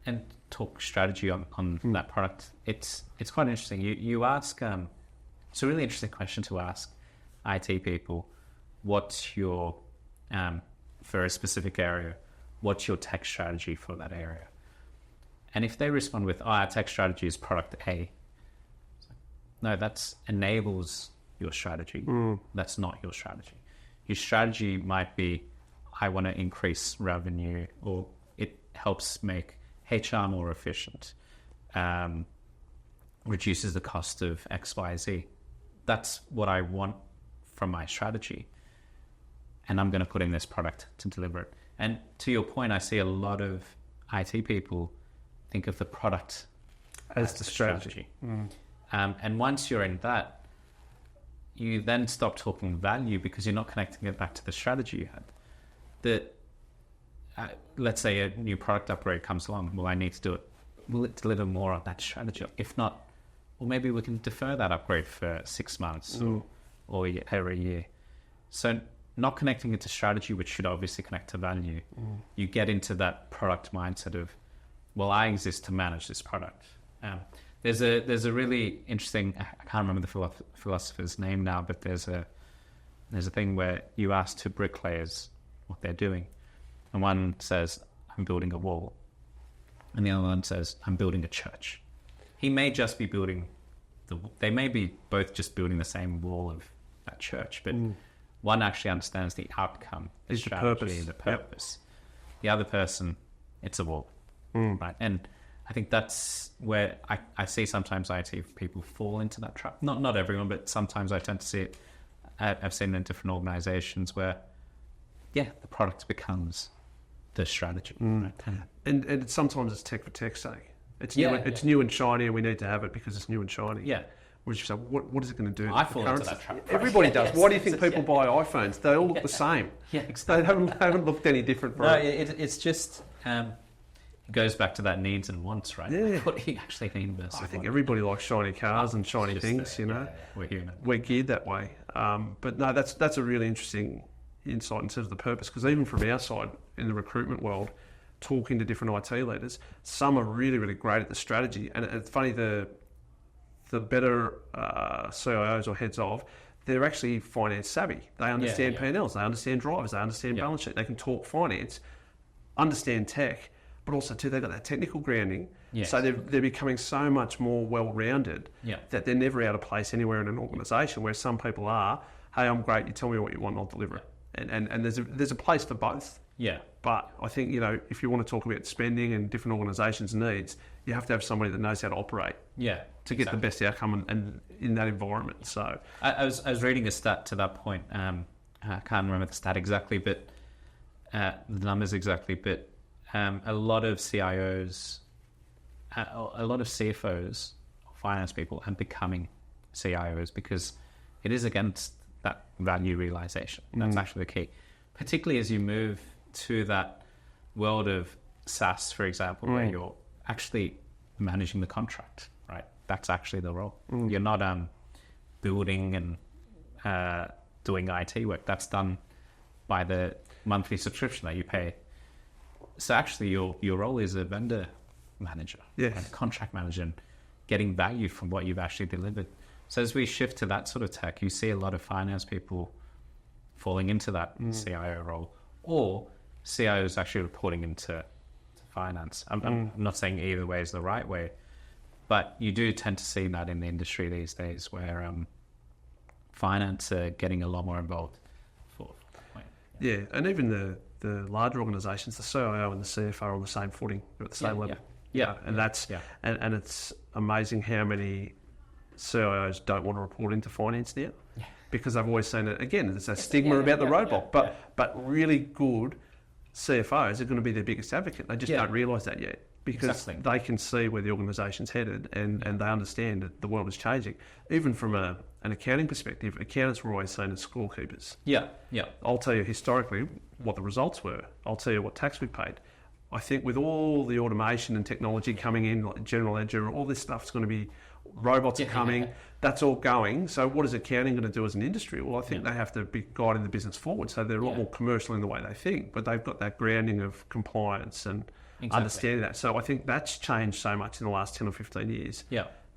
and talk strategy on that product, it's quite interesting. You ask, it's a really interesting question to ask IT people, what's your, for a specific area, what's your tech strategy for that area? And if they respond with, our tech strategy is product A, it's like, no, that enables your strategy. That's not your strategy. Your strategy might be, I want to increase revenue, or it helps make HR more efficient, reduces the cost of X, Y, Z. That's what I want from my strategy. And I'm going to put in this product to deliver it. And to your point, I see a lot of IT people think of the product as the strategy. And once you're in that, you then stop talking value because you're not connecting it back to the strategy you had. Let's say a new product upgrade comes along. Well, I need to do it. Will it deliver more on that strategy? If not, well, maybe we can defer that upgrade for 6 months or a year. So not connecting it to strategy, which should obviously connect to value, you get into that product mindset of, well, I exist to manage this product. There's a really interesting, I can't remember the philosopher's name now, but there's a thing where you ask two bricklayers what they're doing, and one says, I'm building a wall, and the other one says, I'm building a church. He may just be building they may be both just building the same wall of that church, but one actually understands the outcome, the strategy, the purpose. Yep. The other person, it's a wall, right? And I think that's where I see sometimes IT people fall into that trap. Not everyone, but sometimes I tend to see it. I've seen it in different organizations where, the product becomes the strategy. Right? And sometimes it's tech for tech's sake. It's new and shiny, and we need to have it because it's new and shiny. Yeah. Which is, what is it going to do? I fall into that trap. Everybody does. Why do you think people buy iPhones? They all look the same. Yeah, exactly. They haven't looked any different. It's just... it goes back to that needs and wants, right? Yeah. What do you actually need versus I think everybody likes shiny cars and shiny things, you know. We're human. We're geared that way. But no, that's a really interesting insight in terms of the purpose, because even from our side in the recruitment world, talking to different IT leaders, some are really, really great at the strategy. And it's funny, the better CIOs or heads of, they're actually finance savvy. They understand P&Ls, they understand drivers, they understand balance sheet. They can talk finance, understand tech, but also too, they've got that technical grounding. Yes. So they're becoming so much more well-rounded that they're never out of place anywhere in an organisation, where some people are, hey, I'm great, you tell me what you want and I'll deliver it. And there's a place for both. Yeah. But I think, if you want to talk about spending and different organisations' needs, you have to have somebody that knows how to operate. Yeah. To get the best outcome and in that environment. So I was reading a stat to that point. I can't remember the stat exactly, but the numbers exactly. But a lot of CIOs, a lot of CFOs, finance people, are becoming CIOs because it is against that value realization. That's actually the key, particularly as you move to that world of SaaS, for example, where you're actually managing the contract, right? That's actually the role. You're not building and doing IT work. That's done by the monthly subscription that you pay. So actually your role is a vendor manager, and a contract manager, and getting value from what you've actually delivered. So as we shift to that sort of tech, you see a lot of finance people falling into that CIO role, or CIOs actually reporting into finance. I'm not saying either way is the right way, but you do tend to see that in the industry these days, where finance are getting a lot more involved. And even the larger organisations, the CIO and the CFO are on the same footing, they're at the same level. And it's amazing how many CIOs don't want to report into finance now, because they've always seen it. Again, there's a stigma about the roadblock, but really good CFOs are going to be their biggest advocate. They just don't realise that yet, because they can see where the organisation's headed, and they understand that the world is changing. Even from an accounting perspective, accountants were always seen as scorekeepers. I'll tell you historically what the results were. I'll tell you what tax we paid. I think with all the automation and technology coming in, like general ledger, all this stuff's going to be, robots are coming, that's all going. So what is accounting going to do as an industry? Well, I think they have to be guiding the business forward. So they're a lot more commercial in the way they think, but they've got that grounding of compliance and understanding that. So I think that's changed so much in the last 10 or 15 years.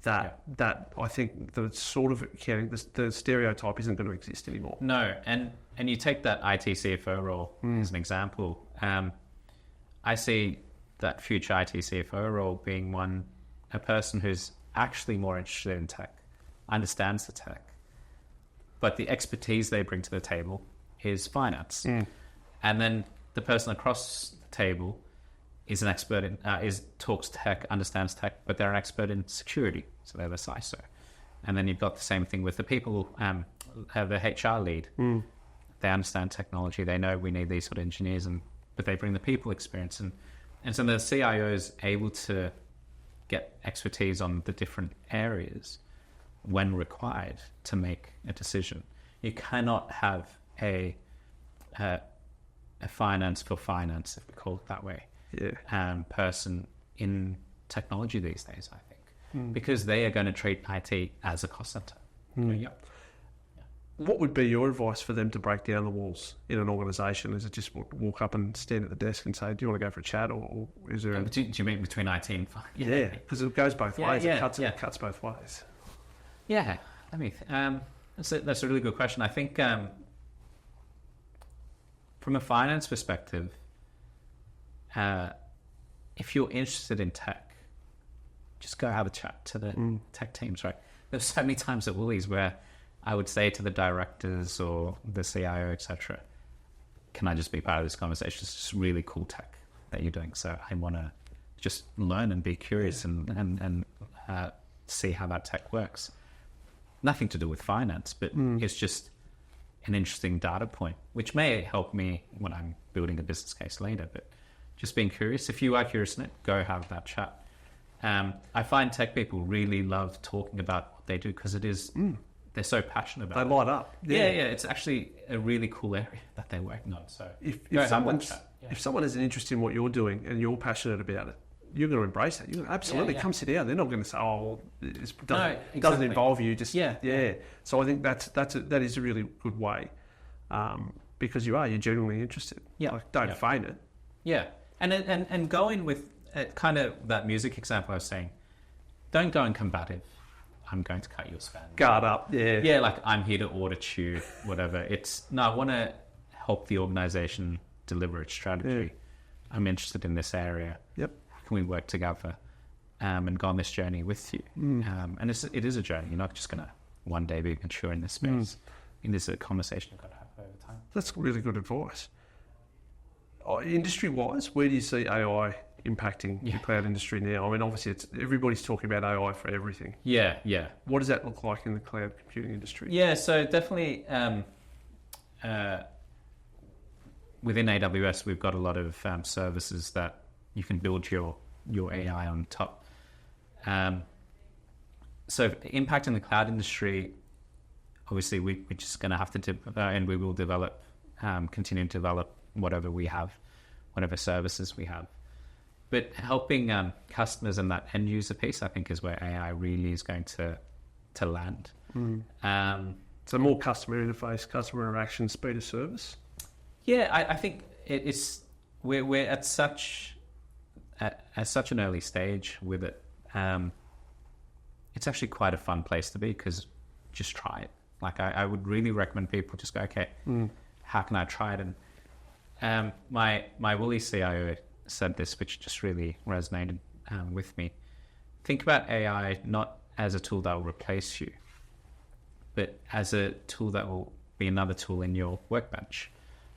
That I think the sort of accounting, the stereotype isn't going to exist anymore. No, and you take that IT CFO role as an example. I see that future IT CFO role being a person who's actually more interested in tech, understands the tech, but the expertise they bring to the table is finance. And then the person across the table is an expert in, talks tech, understands tech, but they're an expert in security, so they're the CISO. And then you've got the same thing with the people, the HR lead. They understand technology, they know we need these sort of engineers, but they bring the people experience. And so the CIO is able to get expertise on the different areas, when required, to make a decision. You cannot have a finance for finance, if we call it that way, person in technology these days, I think, because they are going to treat IT as a cost center. Yep. What would be your advice for them to break down the walls in an organisation? Is it just walk up and stand at the desk and say, do you want to go for a chat, or is there... Do you mean between IT and finance? Yeah, because it goes both ways. It cuts both ways. Yeah, that's a really good question. I think from a finance perspective, if you're interested in tech, just go have a chat to the tech teams, right? There's so many times at Woolies where I would say to the directors or the CIO, etc., can I just be part of this conversation? It's just really cool tech that you're doing. So I want to just learn and be curious and see how that tech works. Nothing to do with finance, but it's just an interesting data point, which may help me when I'm building a business case later. But just being curious. If you are curious in it, go have that chat. I find tech people really love talking about what they do because it is... They're so passionate about it. They light up. Yeah, it's actually a really cool area that they're working on. So if someone has an interest in what you're doing and you're passionate about it, you're going to embrace it. You're going to absolutely come sit down. They're not going to say, "Oh, it doesn't involve you." Just yeah. So I think that is a really good way, because you're genuinely interested. Yeah, like, don't feign it. Yeah, and go in with kind of that music example I was saying. Don't go in combative. I'm going to cut your span. Guard up, yeah. Yeah, like I'm here to audit you, whatever. I want to help the organization deliver its strategy. Yeah. I'm interested in this area. Yep. How can we work together and go on this journey with you? And it is a journey. You're not just going to one day be mature in this space. And this is a conversation you've got to have over time. That's really good advice. Industry-wise, where do you see AI impacting the cloud industry now? I mean, obviously, everybody's talking about AI for everything. Yeah. What does that look like in the cloud computing industry? Yeah, so definitely within AWS, we've got a lot of services that you can build your AI on top. So impact in the cloud industry, obviously, we're just going to have to, and we will develop, continue to develop whatever we have, whatever services we have. But helping customers in that end user piece, I think, is where AI really is going to land. So more customer interface, customer interaction, speed of service. Yeah, I think we're at such an early stage with it. It's actually quite a fun place to be because just try it. Like I would really recommend people just go, okay, how can I try it? And my Woolly CIO said this, which just really resonated with me. Think about AI not as a tool that will replace you, but as a tool that will be another tool in your workbench.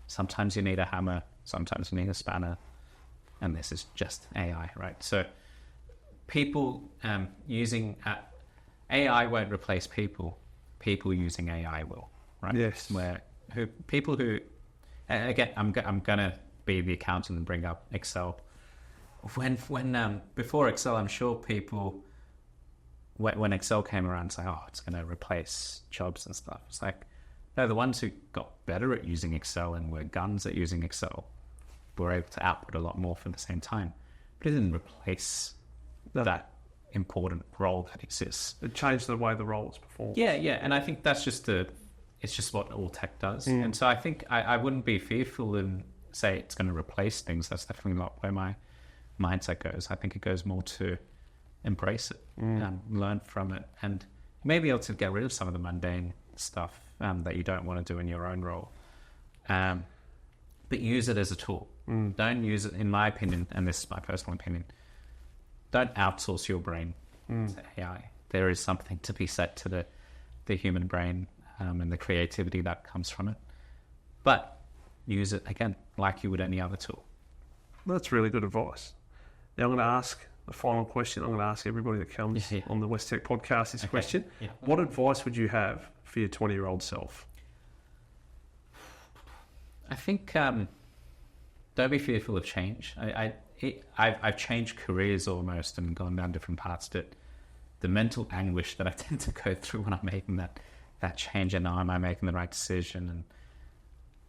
Sometimes you need a hammer, sometimes you need a spanner, and this is just AI, right? So people using AI won't replace people. People using AI will, right? Yes. People who again, I'm gonna be the accountant and bring up Excel. When before Excel, I'm sure people, when Excel came around, say, "Oh, it's gonna replace jobs and stuff." It's like, no, the ones who got better at using Excel and were guns at using Excel were able to output a lot more for the same time. But it didn't replace that important role that exists. It changed the way the role was performed. Yeah, and I think that's it's just what all tech does. And so I think I wouldn't be fearful and say it's going to replace things. That's definitely not where my mindset goes. I think it goes more to embrace it and learn from it, and maybe able to get rid of some of the mundane stuff that you don't want to do in your own role. But use it as a tool. Don't use it, in my opinion, and this is my personal opinion, don't outsource your brain to AI. There is something to be said to the human brain and the creativity that comes from it. But use it, again, like you would any other tool. Well, that's really good advice. Now I'm going to ask the final question. I'm going to ask everybody that comes on the West Tech podcast this question. Yeah. What advice would you have for your 20-year-old self? I think don't be fearful of change. I've changed careers almost and gone down different paths, but the mental anguish that I tend to go through when I'm making that change, and am I making the right decision? And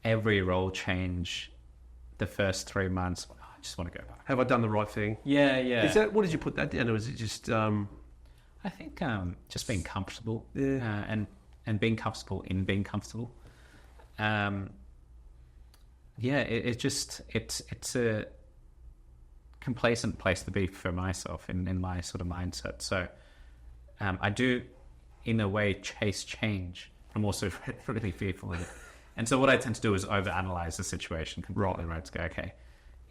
every role change, the first 3 months, I just want to go back. Have I done the right thing? Yeah. Is that, what did you put that down to? Is it just... I think just being comfortable, and being comfortable in being comfortable. It's a complacent place to be for myself in my sort of mindset. So I do, in a way, chase change. I'm also really fearful of it. And so what I tend to do is overanalyze the situation completely, right? To go, okay,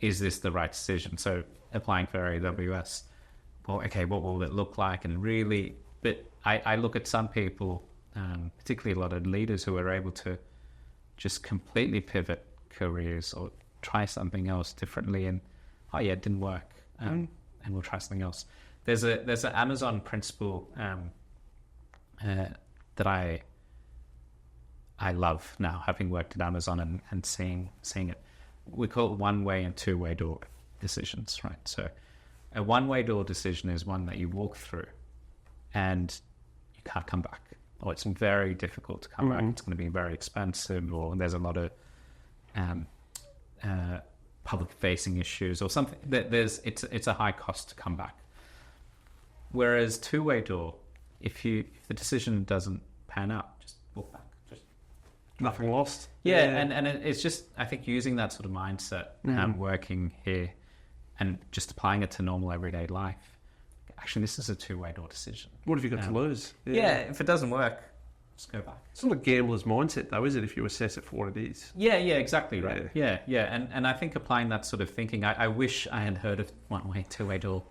is this the right decision? So applying for AWS, well, okay, what will it look like? And really, but I look at some people, particularly a lot of leaders who are able to just completely pivot careers or try something else differently, and it didn't work, and we'll try something else. There's an Amazon principle that I love now, having worked at Amazon and seeing it. We call it one-way and two-way door decisions, right? So a one-way door decision is one that you walk through and you can't come back, or it's very difficult to come back. It's going to be very expensive, or there's a lot of public-facing issues or something. It's a high cost to come back. Whereas two-way door, if the decision doesn't pan out, just walk back. Just nothing lost. Yeah, and it's just, I think, using that sort of mindset, working here and just applying it to normal everyday life. Actually, this is a two-way door decision. What have you got to lose? Yeah, if it doesn't work, just go back. It's not a gambler's mindset, though, is it, if you assess it for what it is? Yeah, exactly right. Yeah. And I think applying that sort of thinking, I wish I had heard of one-way, two-way door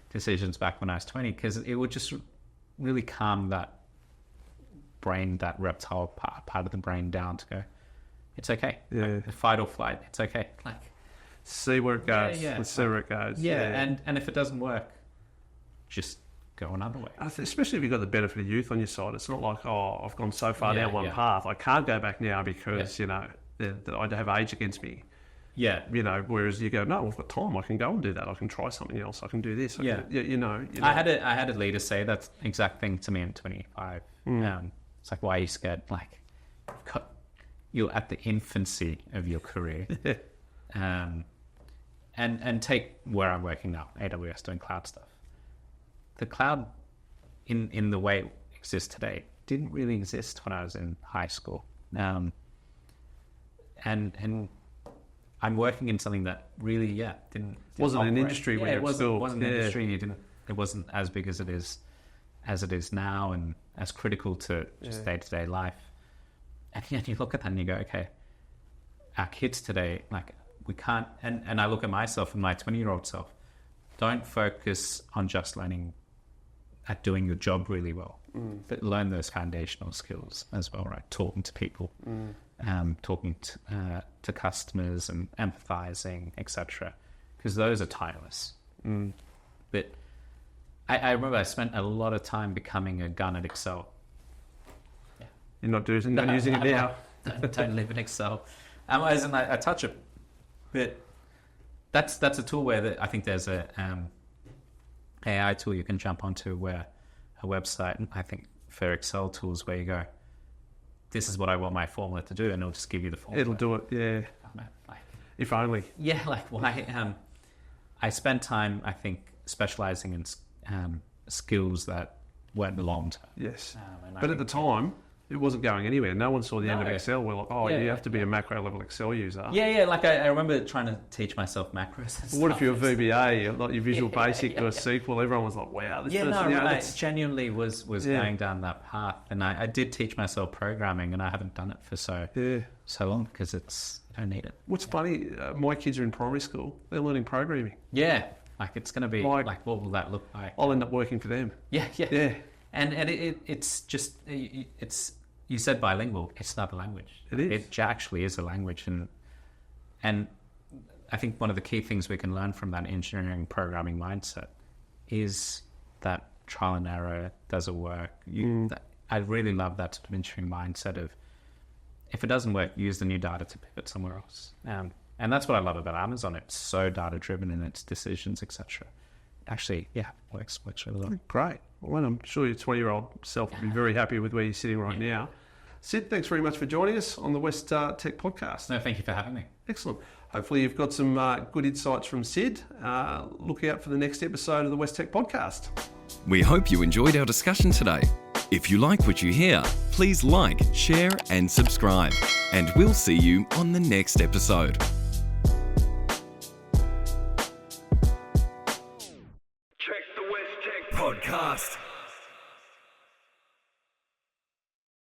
decisions back when I was 20, because it would just really calm that brain, that reptile part of the brain down to go, it's okay. Yeah. Like, the fight or flight, it's okay. Like, see where it goes. Yeah. Let's see where it goes. Yeah. And if it doesn't work, just go another way. Especially if you've got the benefit of youth on your side. It's not like, I've gone so far down one path, I can't go back now because, I have age against me. Yeah. Whereas you go, no, I've got time. I can go and do that. I can try something else. I can do this. I had a leader say that exact thing to me in 25. It's like, why are you scared? Like, you're at the infancy of your career. And take where I'm working now, AWS, doing cloud stuff. The cloud, in the way it exists today, didn't really exist when I was in high school. And I'm working in something that really, didn't wasn't operate. an industry when it wasn't an industry. It wasn't as big as it is now, and as critical to just day-to-day life. And you look at that and you go, okay, our kids today, like, we can't, and I look at myself and my 20-year-old self, don't focus on just learning at doing your job really well, but learn those foundational skills as well, right? Talking to people, talking to customers and empathizing, etc. Because those are timeless. But I remember I spent a lot of time becoming a gun at Excel. Yeah. You're not using it now. Don't live in Excel. As in, I touch it, but that's a tool where I think there's a AI tool you can jump onto, where a website, and I think for Excel tools, where you go, this is what I want my formula to do, and it'll just give you the formula. It'll do it, yeah. Oh, man, if only. Yeah, like, why? I spent time, I think, specializing in skills that weren't long-term. Yes. But at the time, it wasn't going anywhere. No one saw the end of Excel. We're like, you have to be a macro-level Excel user. Yeah. Like, I remember trying to teach myself macros. What if you're a VBA, like your Visual Basic or a SQL? Everyone was like, wow. This person, I genuinely was going down that path. And I did teach myself programming, and I haven't done it for so long, because I don't need it. What's funny, my kids are in primary school. They're learning programming. Yeah. Like, it's going to be, like, what will that look like? I'll end up working for them. Yeah. And it's just, you said bilingual. It's not a language. It is. It actually is a language. And I think one of the key things we can learn from that engineering programming mindset is that trial and error. Does it work? I really love that sort of engineering mindset of, if it doesn't work, use the new data to pivot somewhere else. And that's what I love about Amazon. It's so data-driven in its decisions, etc. actually, works really well. Great. Well, I'm sure your 20-year-old self will be very happy with where you're sitting right now. Sid, thanks very much for joining us on the West Tech Podcast. No, thank you for having me. Excellent. Hopefully you've got some good insights from Sid. Look out for the next episode of the West Tech Podcast. We hope you enjoyed our discussion today. If you like what you hear, please like, share, and subscribe. And we'll see you on the next episode. Check the West Tech Podcast.